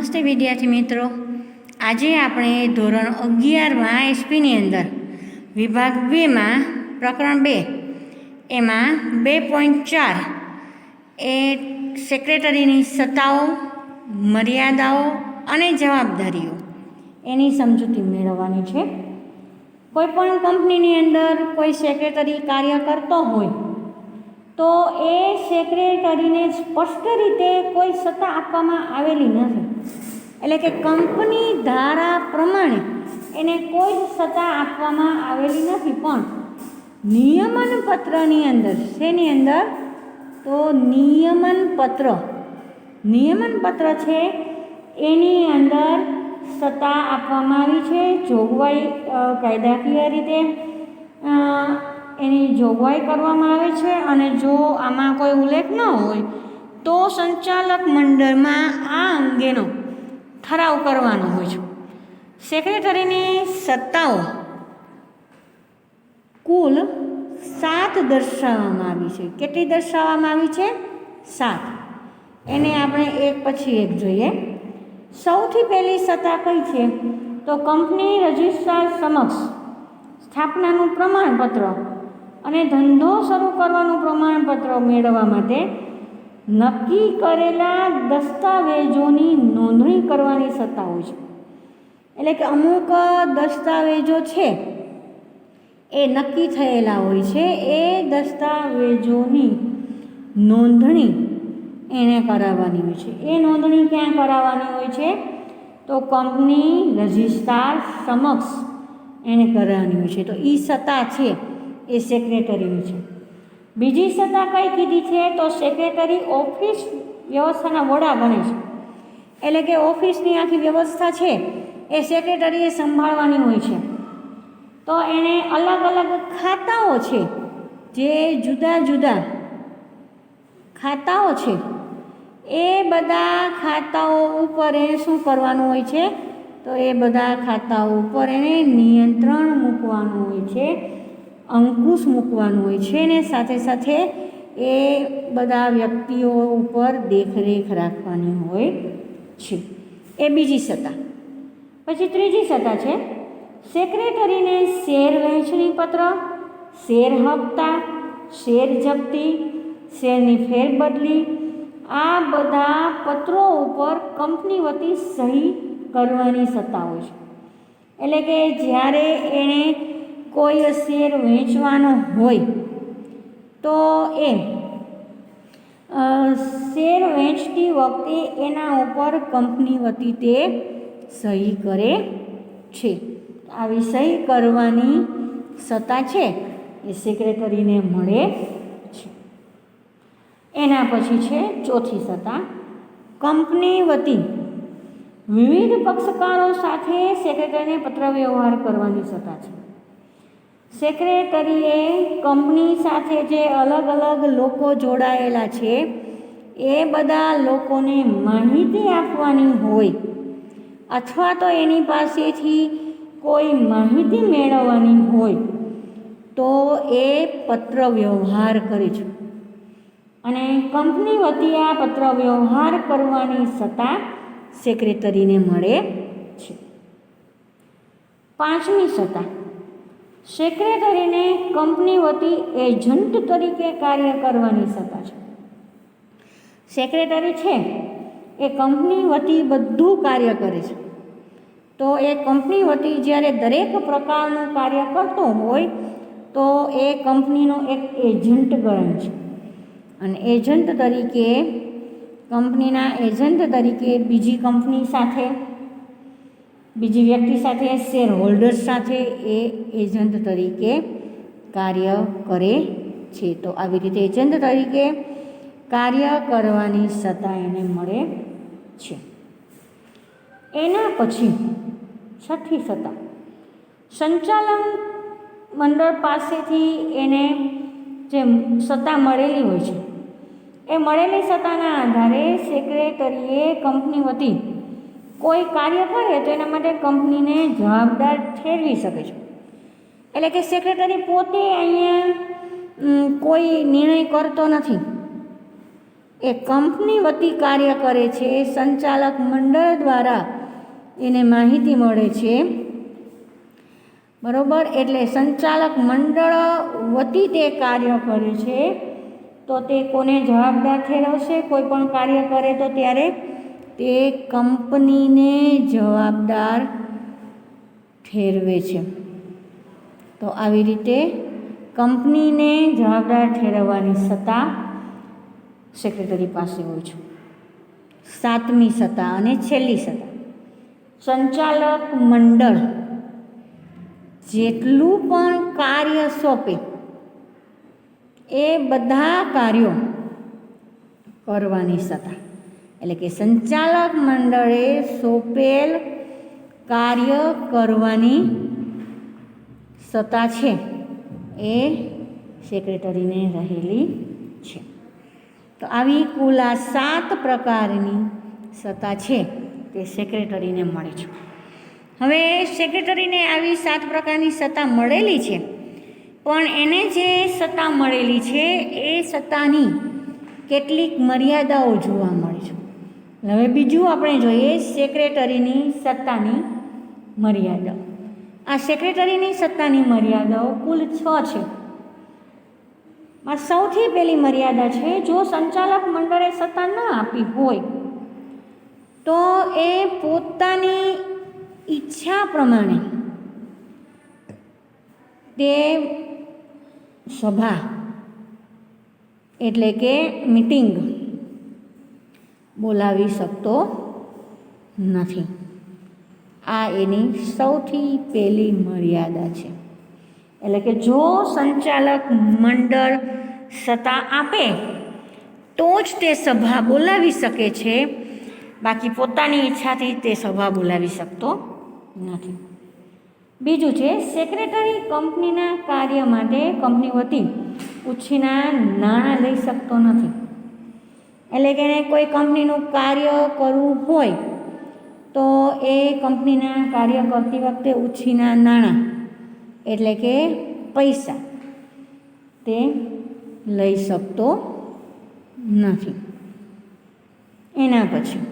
નમસ્તે વિદ્યાર્થી મિત્રો, આજે આપણે ધોરણ 11માં એસપીની અંદર વિભાગ 2માં પ્રકરણ 2 એમાં 2.4 એ સેક્રેટરીની સત્તાઓ, મર્યાદાઓ અને જવાબદારીઓ એની સમજૂતી મેળવવાની છે. કોઈપણ કંપનીની અંદર કોઈ સેક્રેટરી કાર્ય કરતો હોય તો એ સેક્રેટરીને સ્પષ્ટ રીતે કોઈ સત્તા આપવામાં આવેલી નથી. એટલે કે કંપની ધારા પ્રમાણે એને કોઈ જ સત્તા આપવામાં આવેલી નથી. પણ નિયમનપત્રની અંદર શેની અંદર તો નિયમનપત્ર છે એની અંદર સત્તા આપવામાં આવી છે. જોગવાઈ કાયદાકીય રીતે એની જોગવાઈ કરવામાં આવે છે અને જો આમાં કોઈ ઉલ્લેખ ન હોય તો સંચાલક મંડળમાં આ અંગેનો ઠરાવ કરવાનો હોય છે. સેક્રેટરીની સત્તાઓ કુલ 7 દર્શાવવામાં આવી છે. કેટલી દર્શાવવામાં આવી છે? 7. એને આપણે એક પછી એક જોઈએ. સૌથી પહેલી સત્તા કઈ છે તો કંપની રજિસ્ટ્રાર સમક્ષ સ્થાપનાનું પ્રમાણપત્ર અને ધંધો શરૂ કરવાનું પ્રમાણપત્ર મેળવવા માટે નક્કી કરેલા દસ્તાવેજોની નોંધણી કરવાની સત્તા હોય છે. એટલે કે અમુક દસ્તાવેજો છે એ નક્કી થયેલા હોય છે, એ દસ્તાવેજોની નોંધણી એને કરાવવાની હોય છે. એ નોંધણી ક્યાં કરાવવાની હોય છે તો કંપની રજિસ્ટ્રાર સમક્ષ એને કરાવવાની હોય છે. તો એ સત્તા છે એ સેક્રેટરીની છે. બીજી સત્તા કઈ કીધી છે તો સેક્રેટરી ઓફિસ વ્યવસ્થાના વડા બને છે. એટલે કે ઓફિસની આખી વ્યવસ્થા છે એ સેક્રેટરીએ સંભાળવાની હોય છે. તો એને અલગ અલગ ખાતાઓ છે, જે જુદા જુદા ખાતાઓ છે, એ બધા ખાતાઓ ઉપર એને શું કરવાનું હોય છે તો એ બધા ખાતાઓ ઉપર એને નિયંત્રણ મૂકવાનું હોય છે, અંકુશ મૂકવાનું હોય છે ને સાથે સાથે એ બધા વ્યક્તિઓ ઉપર દેખરેખ રાખવાની હોય છે. એ બીજી સત્તા. પછી ત્રીજી સત્તા છે સેક્રેટરીને શેર વહેંચણી પત્ર, શેર હપ્તા, શેર જપ્તી, શેરની ફેરબદલી આ બધા પત્રો ઉપર કંપની વતી સહી કરવાની સત્તા હોય છે. એટલે કે જ્યારે એણે કોઈ શેર વહેંચવાનો હોય તો એ શેર વહેંચતી વખતે એના ઉપર કંપની વતી તે સહી કરે છે. આવી સહી કરવાની સત્તા છે એ સેક્રેટરીને મળે છે. એના પછી છે ચોથી સત્તા કંપની વતી વિવિધ પક્ષકારો સાથે સેક્રેટરીને પત્ર વ્યવહાર કરવાની સત્તા છે. સેક્રેટરીએ કંપની સાથે જે અલગ અલગ લોકો જોડાયેલા છે એ બધા લોકોને માહિતી આપવાની હોય અથવા તો એની પાસેથી કોઈ માહિતી મેળવવાની હોય તો એ પત્ર વ્યવહાર કરે છે અને કંપની વતી આ પત્ર વ્યવહાર કરવાની સત્તા સેક્રેટરીને મળે છે. પાંચમી સત્તા સેક્રેટરીને કંપની વતી એજન્ટ તરીકે કાર્ય કરવાની સત્તા છે. સેક્રેટરી છે એ કંપની વતી બધું કાર્ય કરે છે. તો એ કંપની વતી જ્યારે દરેક પ્રકારનું કાર્ય કરતો હોય તો એ કંપનીનો એક એજન્ટ ગણાય છે અને એજન્ટ તરીકે કંપનીના એજન્ટ તરીકે બીજી કંપની સાથે, બીજી વ્યક્તિ સાથે, શેર હોલ્ડર્સ સાથે એ એજન્ટ તરીકે કાર્ય કરે છે. તો આવી રીતે એજન્ટ તરીકે કાર્ય કરવાની સત્તા એને મળે છે. એના પછી છઠ્ઠી સત્તા સંચાલન મંડળ પાસેથી એને જે સત્તા મળેલી હોય છે એ મળેલી સત્તાના આધારે સેક્રેટરીએ કંપની વતી કોઈ કાર્ય કરે તો એના માટે કંપનીને જવાબદાર ઠેરવી શકે છે. એટલે કે સેક્રેટરી પોતે અહીંયા કોઈ નિર્ણય કરતો નથી, એ કંપની વતી કાર્ય કરે છે, સંચાલક મંડળ દ્વારા એને માહિતી મળે છે, બરાબર. એટલે સંચાલક મંડળ વતી તે કાર્ય કરે છે તો તે કોને જવાબદાર ઠેરવશે? કોઈ પણ કાર્ય કરે તો ત્યારે તે કંપનીને જવાબદાર ઠેરવે છે. તો આવી રીતે કંપનીને જવાબદાર ઠેરવવાની સત્તા સેક્રેટરી પાસે હોય છે. સાતમી સત્તા અને છેલ્લી સત્તા, સંચાલક મંડળ જેટલું પણ કાર્ય સોંપે એ બધા કાર્યો કરવાની સત્તા. એટલે કે સંચાલક મંડળે સોંપેલ કાર્ય કરવાની સત્તા છે એ સેક્રેટરીને રહેલી છે. તો આવી કુલ આ 7 પ્રકારની સત્તા છે તે સેક્રેટરીને મળે છે. હવે સેક્રેટરીને આવી 7 પ્રકારની સત્તા મળેલી છે, પણ એને જે સત્તા મળેલી છે એ સત્તાની કેટલીક મર્યાદાઓ જોવા મળે છે. હવે બીજું આપણે જોઈએ સેક્રેટરીની સત્તાની મર્યાદાઓ. આ સેક્રેટરીની સત્તાની મર્યાદાઓ કુલ 6 છે. આ સૌથી પહેલી મર્યાદા છે, જો સંચાલક મંડળે સત્તા ન આપી હોય તો એ પોતાની ઈચ્છા પ્રમાણે તે સભા એટલે કે મીટિંગ બોલાવી શકતો નથી. આ એની સૌથી પહેલી મર્યાદા છે. એટલે કે જો સંચાલક મંડળ સત્તા આપે તો જ તે સભા બોલાવી શકે છે, બાકી પોતાની ઈચ્છાથી તે સભા બોલાવી શકતો નથી. બીજું છે સેક્રેટરી કંપનીના કાર્ય માટે કંપની વતી ઉછીના નાણાં લઈ શકતો નથી. એટલે કે એને કોઈ કંપનીનું કાર્ય કરવું હોય તો એ કંપનીના કાર્ય કરતી વખતે ઉછીના નાણાં એટલે કે પૈસા તે લઈ શકતો નથી. એના પછી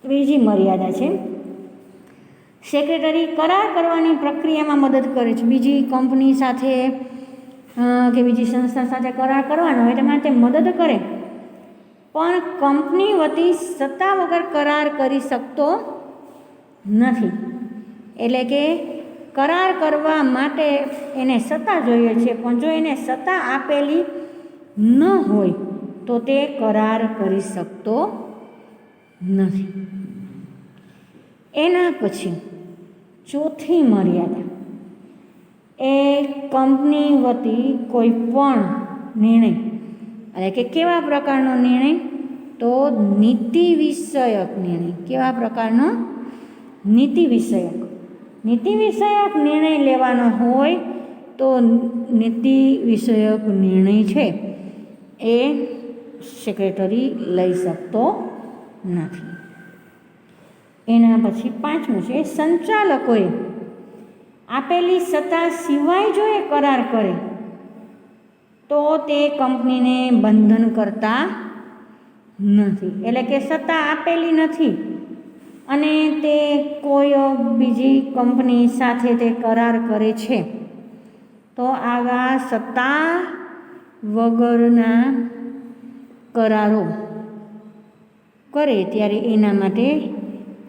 ત્રીજી મર્યાદા છે સેક્રેટરી કરાર કરવાની પ્રક્રિયામાં મદદ કરે છે. બીજી કંપની સાથે કે બીજી સંસ્થા સાથે કરાર કરવાનો હોય તેમાં તે મદદ કરે, પણ કંપની વતી સત્તા વગર કરાર કરી શકતો નથી. એટલે કે કરાર કરવા માટે એને સત્તા જોઈએ છે, પણ જો એને સત્તા આપેલી ન હોય તો તે કરાર કરી શકતો નથી. એના પછી ચોથી મર્યાદા એ કંપની વતી કોઈ પણ નિર્ણય, એટલે કે કેવા પ્રકારનો નિર્ણય? તો નીતિ વિષયક નિર્ણય. કેવા પ્રકારનો? નીતિ વિષયક. નીતિ વિષયક નિર્ણય લેવાનો હોય તો નીતિ વિષયક નિર્ણય છે એ સેક્રેટરી લઈ શકતો નથી. એના પછી પાંચમું છે સંચાલકોએ આપેલી સત્તા સિવાય જો એ કરાર કરે તો તે કંપનીને બંધન કરતા નથી. એટલે કે સત્તા આપેલી નથી અને તે કોઈ બીજી કંપની સાથે તે કરાર કરે છે તો આવા સત્તા વગરના કરારો કરે ત્યારે એના માટે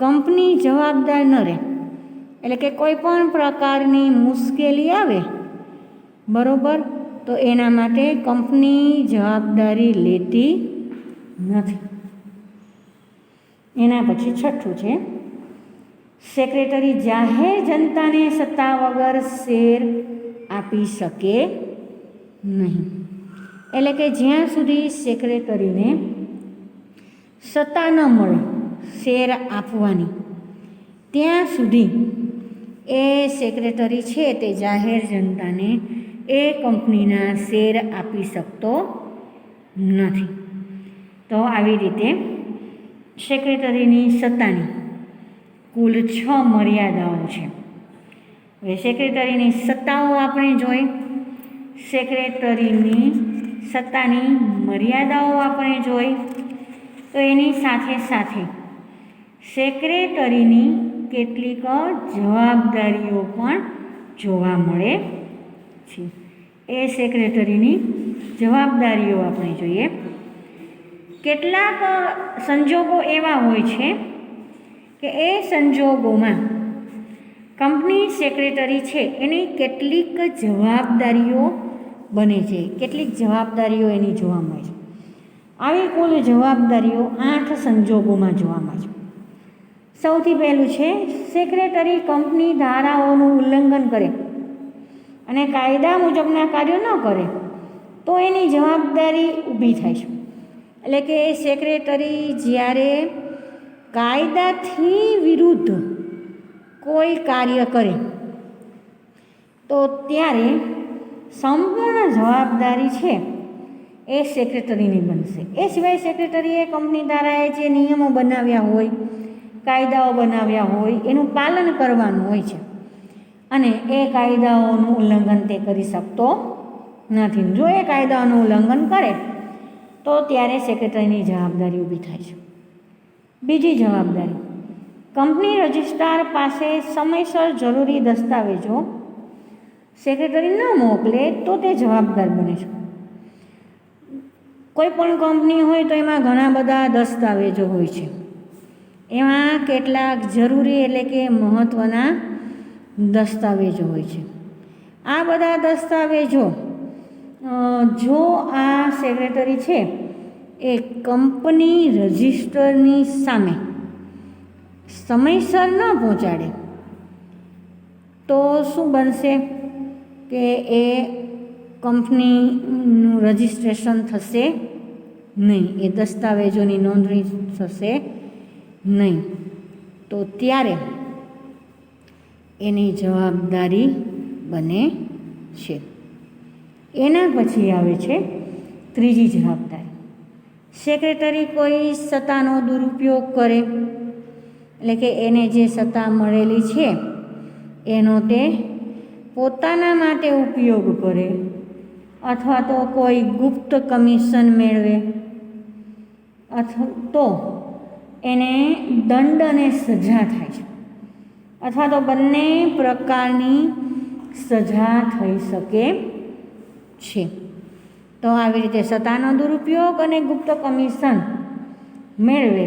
કંપની જવાબદાર ન રહે. એટલે કે કોઈ પણ પ્રકારની મુશ્કેલી આવે, બરાબર, તો એના માટે કંપની જવાબદારી લેતી નથી. એના પછી છઠ્ઠું છે સેક્રેટરી જાહેર જનતાને સત્તા વગર શેર આપી શકે નહીં. એટલે કે જ્યાં સુધી સેક્રેટરીને સત્તા ન મળે શેર આપવાની ત્યાં સુધી એ સેક્રેટરી છે તે જાહેર જનતાને એ કંપનીના શેર આપી શકતો નથી. તો આવી રીતે સેક્રેટરીની સત્તાની કુલ 6 મર્યાદાઓ છે. હવે સેક્રેટરીની સત્તાઓ આપણે જોઈ. સેક્રેટરીની સત્તાની મર્યાદાઓ આપણે જોઈ, તો એની સાથે સાથે સેક્રેટરીની કેટલીક જવાબદારીઓ પણ જોવા મળે છે. એ સેક્રેટરીની જવાબદારીઓ આપણે જોઈએ. કેટલાક સંજોગો એવા હોય છે કે એ સંજોગોમાં કંપની સેક્રેટરી છે એની કેટલીક જવાબદારીઓ બને છે, કેટલીક જવાબદારીઓ એની જોવા મળે છે. આવી કુલ જવાબદારીઓ 8 સંજોગોમાં જોવા મળે છે. સૌથી પહેલું છે, સેક્રેટરી કંપની ધારાઓનું ઉલ્લંઘન કરે અને કાયદા મુજબના કાર્યો ન કરે તો એની જવાબદારી ઊભી થાય છે. એટલે કે સેક્રેટરી જ્યારે કાયદાથી વિરુદ્ધ કોઈ કાર્ય કરે તો ત્યારે સંપૂર્ણ જવાબદારી છે એ સેક્રેટરીની બનશે. એ સિવાય સેક્રેટરીએ કંપની ધારાએ જે નિયમો બનાવ્યા હોય, કાયદાઓ બનાવ્યા હોય એનું પાલન કરવાનું હોય છે અને એ કાયદાઓનું ઉલ્લંઘન તે કરી શકતો નથી. જો એ કાયદાઓનું ઉલ્લંઘન કરે તો ત્યારે સેક્રેટરીની જવાબદારી ઊભી થાય છે. બીજી જવાબદારી, કંપની રજિસ્ટ્રાર પાસે સમયસર જરૂરી દસ્તાવેજો સેક્રેટરી ન મોકલે તો તે જવાબદાર બને છે. કોઈ પણ કંપની હોય તો એમાં ઘણા બધા દસ્તાવેજો હોય છે. એમાં કેટલાક જરૂરી એટલે કે મહત્ત્વના દસ્તાવેજો હોય છે. આ બધા દસ્તાવેજો જો આ સેક્રેટરી છે એ કંપની રજિસ્ટરની સામે સમયસર ન પહોંચાડે તો શું બનશે કે એ કંપનીનું રજિસ્ટ્રેશન થશે નહીં, એ દસ્તાવેજોની નોંધણી થશે નહીં. તો ત્યારે એની જવાબદારી બને છે. એના પછી આવે છે ત્રીજી જવાબદારી, સેક્રેટરી કોઈ સત્તાનો દુરુપયોગ કરે, એટલે કે એને જે સત્તા મળેલી છે એનો તે પોતાના માટે ઉપયોગ કરે અથવા તો કોઈ ગુપ્ત કમિશન મેળવે અથવા તો એને દંડ અને સજા થાય છે અથવા તો બંને પ્રકારની સજા થઈ શકે છે. તો આવી રીતે સત્તાનો દુરુપયોગ અને ગુપ્ત કમિશન મેળવે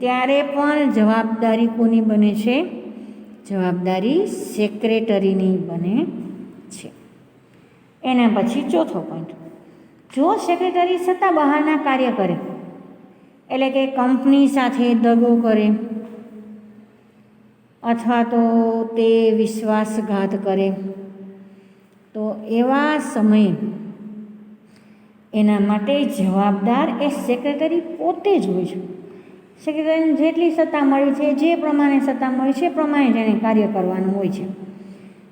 ત્યારે પણ જવાબદારી કોની બને છે? જવાબદારી સેક્રેટરીની બને છે. એના પછી ચોથો પોઈન્ટ, જો સેક્રેટરી સત્તા બહારના કાર્ય કરે એટલે કે કંપની સાથે દગો કરે અથવા તો તે વિશ્વાસઘાત કરે તો એવા સમયે એના માટે જવાબદાર એ સેક્રેટરી પોતે જ હોય છે. સેક્રેટરીને જેટલી સત્તા મળી છે, જે પ્રમાણે સત્તા મળી છે એ પ્રમાણે જ એને કાર્ય કરવાનું હોય છે.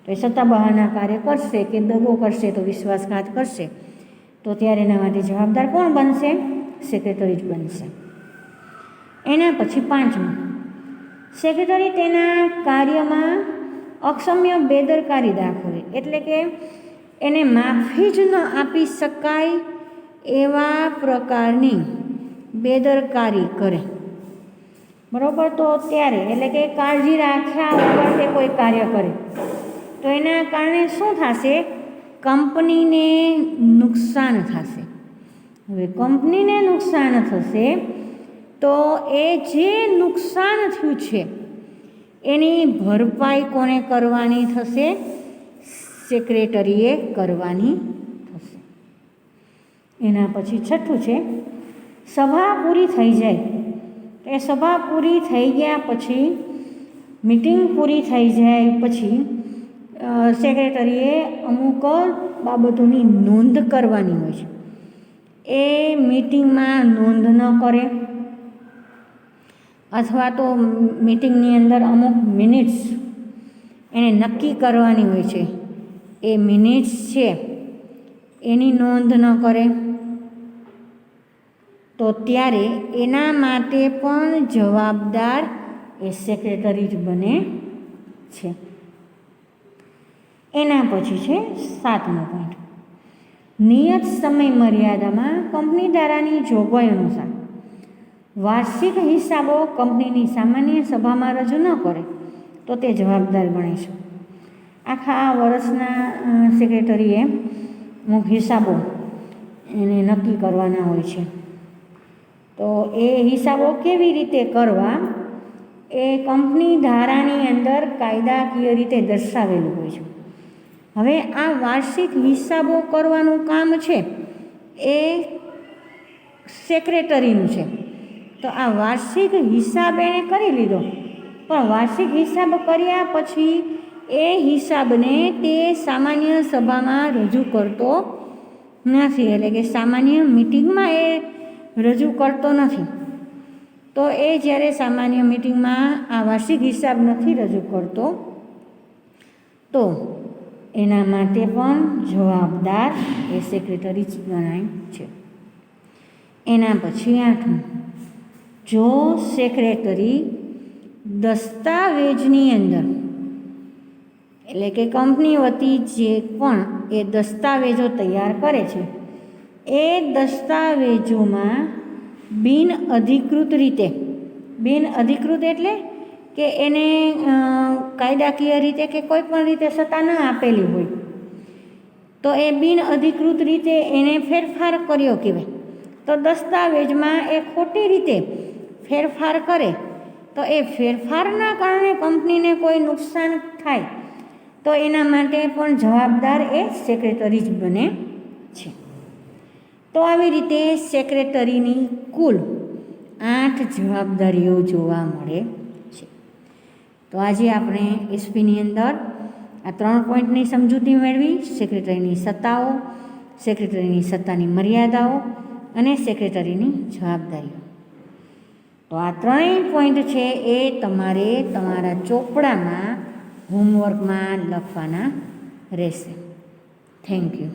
તો એ સત્તા બહારના કાર્ય કરશે કે દગો કરશે તો વિશ્વાસઘાત કરશે તો ત્યારે એના માટે જવાબદાર કોણ બનશે? સેક્રેટરી જ બનશે. એના પછી પાંચમું, સેક્રેટરી તેના કાર્યમાં અક્ષમ્ય બેદરકારી દાખવે એટલે કે એને માફી જ ન આપી શકાય એવા પ્રકારની બેદરકારી કરે, બરાબર? તો ત્યારે એટલે કે કાળજી રાખ્યા વગર તે કોઈ કાર્ય કરે તો એના કારણે શું થશે? કંપનીને નુકસાન થશે. હવે કંપનીને નુકસાન થશે તો એ જે નુકસાન થયું છે એની ભરપાઈ કોને કરવાની થશે? સેક્રેટરીએ કરવાની થશે. એના પછી છઠ્ઠું છે, સભા પૂરી થઈ જાય એ સભા પૂરી થઈ ગયા પછી મીટિંગ પૂરી થઈ જાય પછી સેક્રેટરીએ અમુક બાબતોની નોંધ કરવાની હોય છે. એ મીટિંગમાં નોંધ ન કરે અથવા તો મીટિંગની અંદર અમુક મિનિટ્સ એને નક્કી કરવાની હોય છે, એ મિનિટ્સ છે એની નોંધ ન કરે તો ત્યારે એના માટે પણ જવાબદાર એ સેક્રેટરી જ બને છે. એના પછી છે સાતમો પોઈન્ટ, નિયત સમય મર્યાદામાં કંપની ધારાની જોગવાઈ અનુસાર વાર્ષિક હિસાબો કંપનીની સામાન્ય સભામાં રજૂ ન કરે તો તે જવાબદાર ગણે છે. આખા વર્ષના સેક્રેટરીએ અમુક હિસાબો એને નક્કી કરવાના હોય છે. તો એ હિસાબો કેવી રીતે કરવા એ કંપની ધારાની અંદર કાયદાકીય રીતે દર્શાવેલું હોય છે. હવે આ વાર્ષિક હિસાબો કરવાનું કામ છે એ સેક્રેટરીનું છે. તો આ વાર્ષિક હિસાબ એણે કરી લીધો, પણ વાર્ષિક હિસાબ કર્યા પછી એ હિસાબને તે સામાન્ય સભામાં રજૂ કરતો નથી, એટલે કે સામાન્ય મિટિંગમાં એ રજૂ કરતો નથી. તો એ જ્યારે સામાન્ય મિટિંગમાં આ વાર્ષિક હિસાબ નથી રજૂ કરતો તો એના માટે પણ જવાબદાર એ સેક્રેટરી જ ગણાય છે. એના પછી 8મું, જો સેક્રેટરી દસ્તાવેજની અંદર, એટલે કે કંપની વતી જે પણ એ દસ્તાવેજો તૈયાર કરે છે એ દસ્તાવેજોમાં બિનઅધિકૃત એટલે કે એને કાયદાકીય રીતે કે કોઈ પણ રીતે સત્તા ન આપેલી હોય તો એ બિનઅધિકૃત રીતે એને ફેરફાર કર્યો કહેવાય. તો દસ્તાવેજમાં એ ખોટી રીતે ફેરફાર કરે તો એ ફેરફારના કારણે કંપનીને કોઈ નુકસાન થાય તો એના માટે પણ જવાબદાર એ સેક્રેટરી જ બને છે. તો આવી રીતે સેક્રેટરીની કુલ 8 જવાબદારીઓ જોવા મળે છે. તો આજે આપણે એસપીની અંદર આ 3 પોઈન્ટની સમજૂતી મેળવી: સેક્રેટરીની સત્તાઓ, સેક્રેટરીની સત્તાની મર્યાદાઓ અને સેક્રેટરીની જવાબદારીઓ. તો આ 3 પોઈન્ટ છે એ તમારે તમારા ચોપડામાં હોમવર્કમાં લખવાના રહેશે. Thank you.